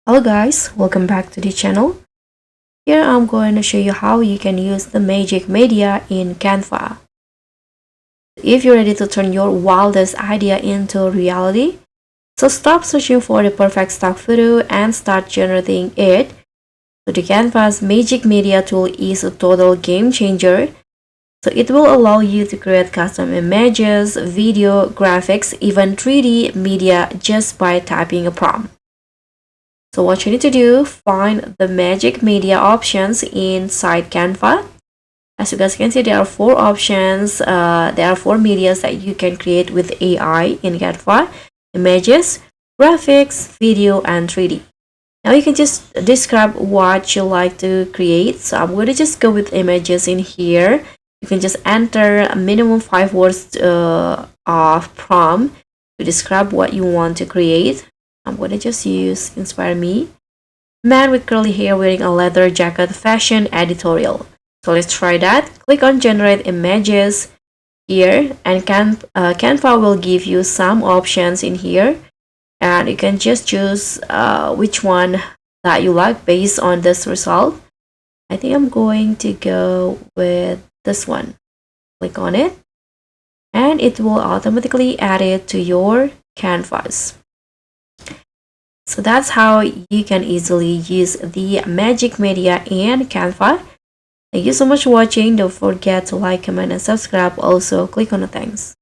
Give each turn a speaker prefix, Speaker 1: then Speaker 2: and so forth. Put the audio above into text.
Speaker 1: Hello guys, welcome back to the channel. Here I'm going to show you how you can use the magic media in Canva. If you're ready to turn your wildest idea into reality, so stop searching for the perfect stock photo and start generating it. So the Canva's magic media tool is a total game changer. So it will allow you to create custom images, video, graphics, even 3D media just by typing a prompt. So what you need to do, find the magic media options inside Canva. As you guys can see, there are four options. There are four medias that you can create with AI in Canva: images, graphics, video, and 3D. Now you can just describe what you like to create. So I'm going to just go with images in here. You can just enter a minimum 5 words of prompt to describe what you want to create. I'm going to just use inspire me. Man with curly hair wearing a leather jacket fashion editorial. So let's try that. Click on generate images here, and Canva will give you some options in here, and you can just choose which one that you like based on this result. I think I'm going to go with this one. Click on it and it will automatically add it to your canvas. So that's how you can easily use the magic media in Canva. Thank you so much for watching. Don't forget to like, comment, and subscribe. Also, click on the thanks.